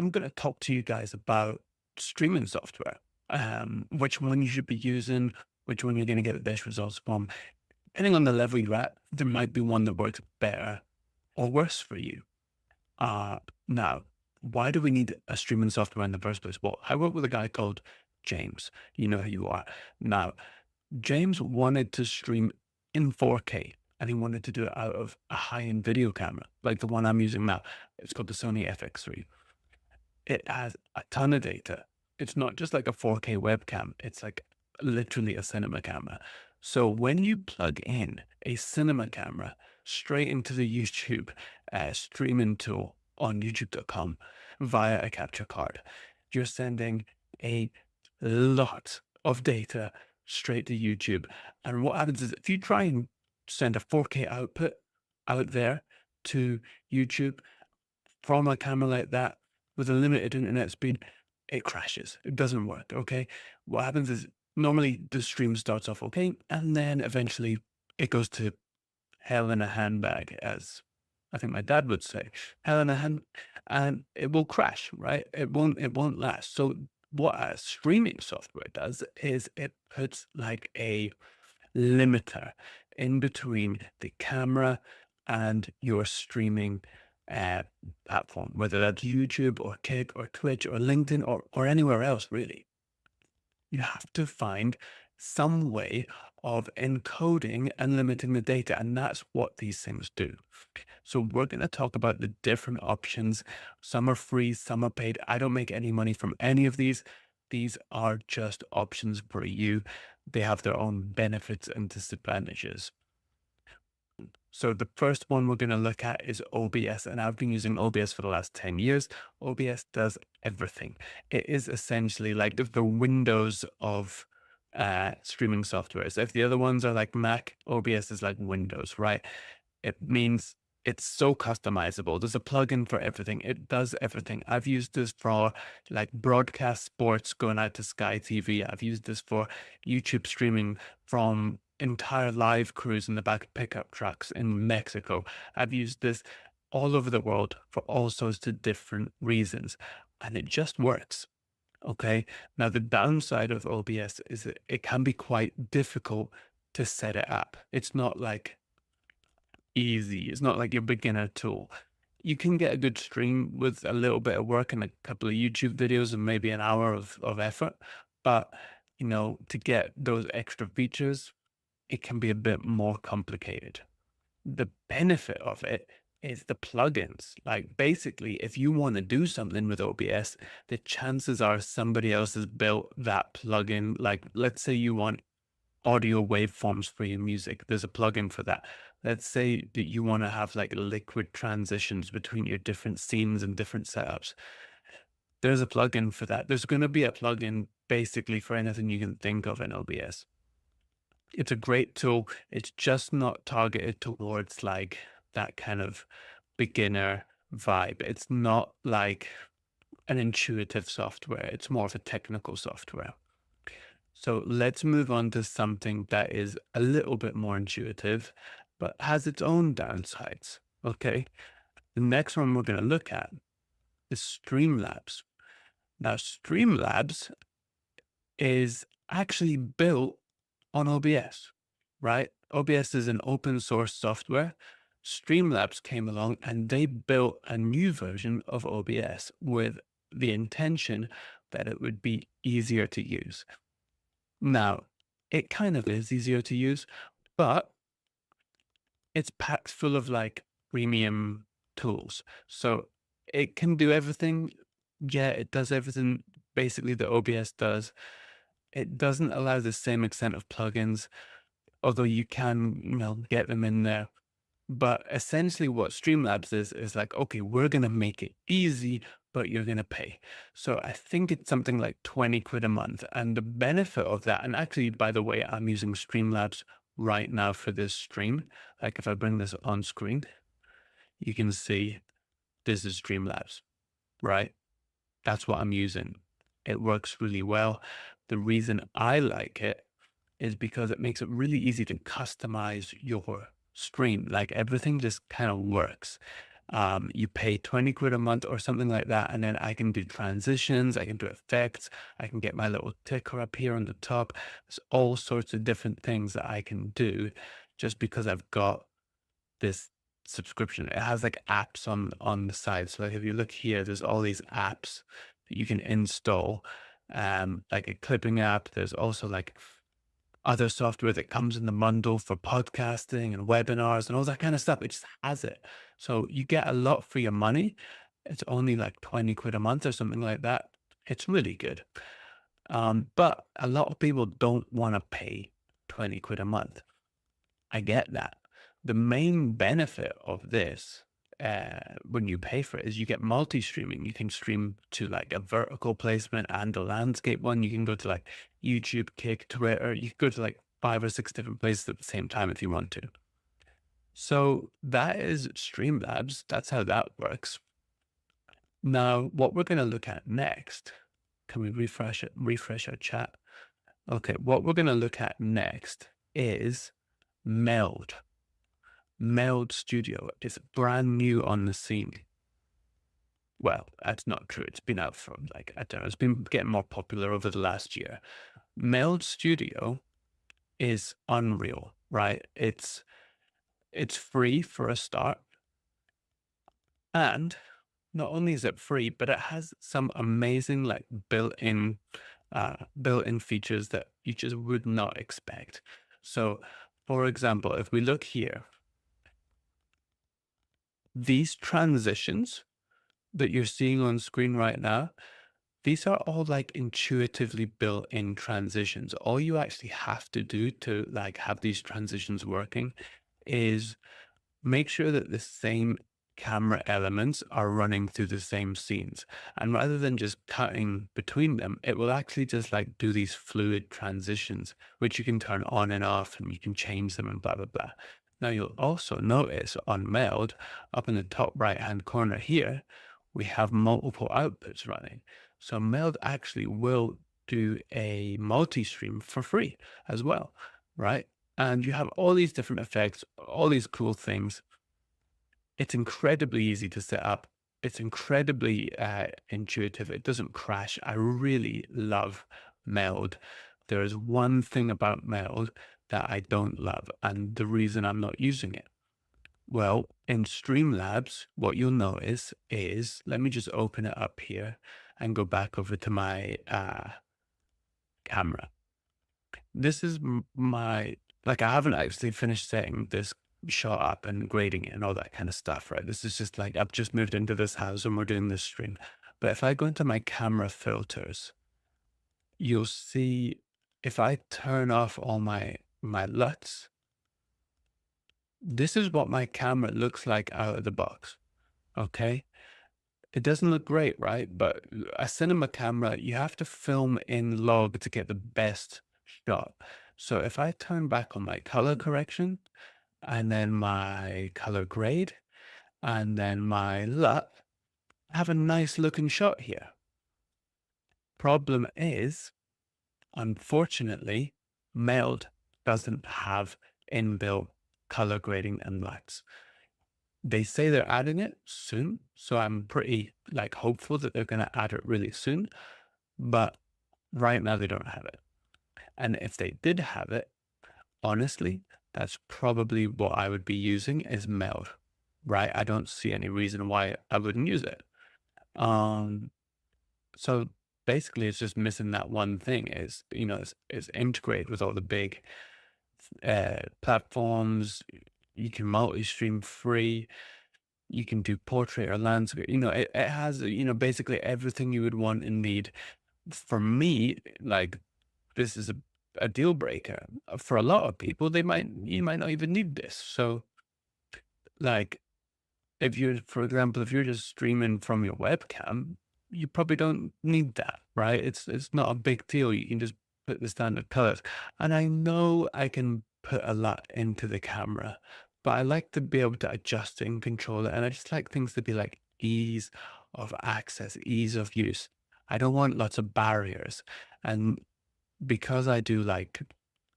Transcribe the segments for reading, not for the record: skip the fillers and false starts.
I'm going to talk to you guys about streaming software, which one you should be using, which one you're going to get the best results from. Depending on the level you're at, there might be one that works better or worse for you. Now, why do we need a streaming software in the first place? Well, I work with a guy called James. You know who you are. Now, James wanted to stream in 4K and he wanted to do it out of a high-end video camera, like the one I'm using now. It's called the Sony FX3. It has a ton of data. It's not just like a 4K webcam. It's like literally a cinema camera. So when you plug in a cinema camera straight into the YouTube streaming tool on youtube.com via a capture card, you're sending a lot of data straight to YouTube. And what happens is if you try and send a 4K output out there to YouTube from a camera like that, with a limited internet speed, it crashes. It doesn't work. Okay. What happens is normally the stream starts off okay, and then eventually it goes to hell in a handbag, as I think my dad would say, hell in a hand, and it will crash, right? It won't last. So what a streaming software does is it puts like a limiter in between the camera and your streaming platform, whether that's YouTube or Kick or Twitch or LinkedIn or anywhere else, really. You have to find some way of encoding and limiting the data. And that's what these things do. So we're going to talk about the different options. Some are free, some are paid. I don't make any money from any of these. These are just options for you. They have their own benefits and disadvantages. So the first one we're going to look at is OBS, and I've been using OBS for the last 10 years. OBS does everything. It is essentially like the Windows of streaming software. So if the other ones are like Mac, OBS is like Windows, right? It means it's so customizable. There's a plugin for everything. It does everything. I've used this for like broadcast sports going out to Sky TV. I've used this for YouTube streaming from entire live crews in the back of pickup trucks in Mexico. I've used this all over the world for all sorts of different reasons, and it just works. Okay. Now, the downside of OBS is that it can be quite difficult to set it up. It's not like easy. It's not like your beginner tool. You can get a good stream with a little bit of work and a couple of YouTube videos and maybe an hour of effort. But, to get those extra features, it can be a bit more complicated. The benefit of it is the plugins. Like basically, if you want to do something with OBS, the chances are somebody else has built that plugin. Like let's say you want audio waveforms for your music. There's a plugin for that. Let's say that you want to have like liquid transitions between your different scenes and different setups. There's a plugin for that. There's going to be a plugin basically for anything you can think of in OBS. It's a great tool. It's just not targeted towards like that kind of beginner vibe. It's not like an intuitive software. It's more of a technical software. So let's move on to something that is a little bit more intuitive, but has its own downsides. Okay. The next one we're going to look at is Streamlabs. Now, Streamlabs is actually built on OBS, right? OBS is an open source software. Streamlabs came along and they built a new version of OBS with the intention that it would be easier to use. Now, it kind of is easier to use, but it's packed full of like premium tools. So it can do everything. Yeah, it does everything basically that OBS does. It doesn't allow the same extent of plugins, although you can, get them in there. But essentially what Streamlabs is like, okay, we're going to make it easy, but you're going to pay. So I think it's something like 20 quid a month. And the benefit of that, and actually, by the way, I'm using Streamlabs right now for this stream. Like if I bring this on screen, you can see this is Streamlabs, right? That's what I'm using. It works really well. The reason I like it is because it makes it really easy to customize your stream. Like everything just kind of works. You pay 20 quid a month or something like that. And then I can do transitions, I can do effects, I can get my little ticker up here on the top. There's all sorts of different things that I can do just because I've got this subscription. It has like apps on the side. So like if you look here, there's all these apps that you can install, like a clipping app. There's also like other software that comes in the bundle for podcasting and webinars and all that kind of stuff. It just has it. So you get a lot for your money. It's only like 20 quid a month or something like that. It's really good. But a lot of people don't want to pay 20 quid a month. I get that. The main benefit of this, when you pay for it, is you get multi-streaming. You can stream to like a vertical placement and a landscape one. You can go to like YouTube, Kick, Twitter. You can go to like 5 or 6 different places at the same time if you want to. So that is Streamlabs. That's how that works. Now, what we're going to look at next, can we refresh our chat? Okay, what we're going to look at next is Meld. Meld Studio is brand new on the scene. Well, that's not true. It's been out for like, I don't know, it's been getting more popular over the last year. Meld Studio is unreal, right? It's free for a start. And not only is it free, but it has some amazing like built-in features that you just would not expect. So for example, if we look here, these transitions that you're seeing on screen right now, these are all like intuitively built-in transitions. All you actually have to do to like have these transitions working is make sure that the same camera elements are running through the same scenes. And rather than just cutting between them, it will actually just like do these fluid transitions, which you can turn on and off and you can change them and blah, blah, blah. Now you'll also notice on Meld, up in the top right-hand corner here, we have multiple outputs running. So Meld actually will do a multi-stream for free as well, right? And you have all these different effects, all these cool things. It's incredibly easy to set up. It's incredibly intuitive. It doesn't crash. I really love Meld. There is one thing about Meld that I don't love, and the reason I'm not using it. Well, in Streamlabs, what you'll notice is, let me just open it up here and go back over to my camera. This is my, like, I haven't actually finished setting this shot up and grading it and all that kind of stuff, right? This is just like, I've just moved into this house and we're doing this stream. But if I go into my camera filters, you'll see if I turn off all my LUTs, this is what my camera looks like out of the box. Okay. It doesn't look great, right? But a cinema camera, you have to film in log to get the best shot. So if I turn back on my color correction and then my color grade and then my LUT, I have a nice looking shot here. Problem is, unfortunately, Meld doesn't have inbuilt color grading and LUTs. They say they're adding it soon, so I'm pretty like hopeful that they're going to add it really soon, but right now they don't have it. And if they did have it, honestly, that's probably what I would be using is Meld, right? I don't see any reason why I wouldn't use it. So basically it's just missing that one thing is, you know, it's integrated with all the big platforms. You can multi-stream free. You can do portrait or landscape. You know, it has, you know, basically everything you would want and need. For me, like, this is a deal breaker. For a lot of people, you might not even need this. So, like, if you're, for example, if you're just streaming from your webcam, you probably don't need that, right? It's not a big deal. You can just put the standard colors. And I know I can put a lot into the camera, but I like to be able to adjust it and control it. And I just like things to be like ease of access, ease of use. I don't want lots of barriers. And because I do like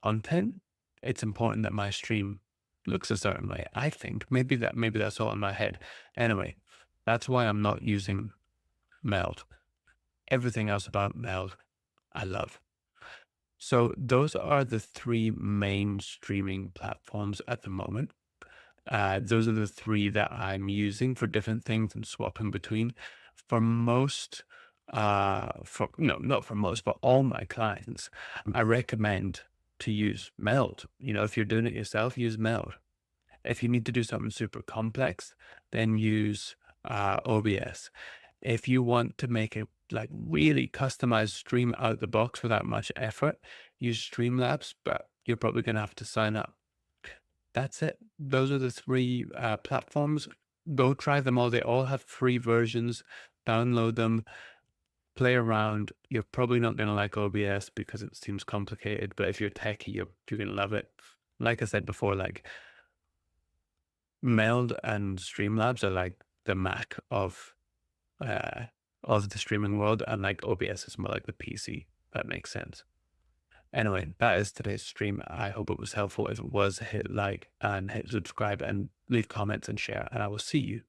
content, it's important that my stream looks a certain way. I think maybe that's all in my head. Anyway, that's why I'm not using Meld. Everything else about Meld, I love. So those are the three main streaming platforms at the moment. Those are the three that I'm using for different things and swapping between. For most, for no, not for most, for all my clients, I recommend to use Meld. You know, if you're doing it yourself, use Meld. If you need to do something super complex, then use OBS. If you want to make a like really customized stream out the box without much effort, use Streamlabs, but you're probably going to have to sign up. That's it. Those are the three platforms. Go try them all. They all have free versions. Download them, play around. You're probably not going to like OBS because it seems complicated, but if you're techie, you're going to love it. Like I said before, like Meld and Streamlabs are like the Mac of the streaming world, and like OBS is more like the PC. That makes sense. Anyway, that is today's stream. I hope it was helpful. If it was, hit like and hit subscribe and leave comments and share, and I will see you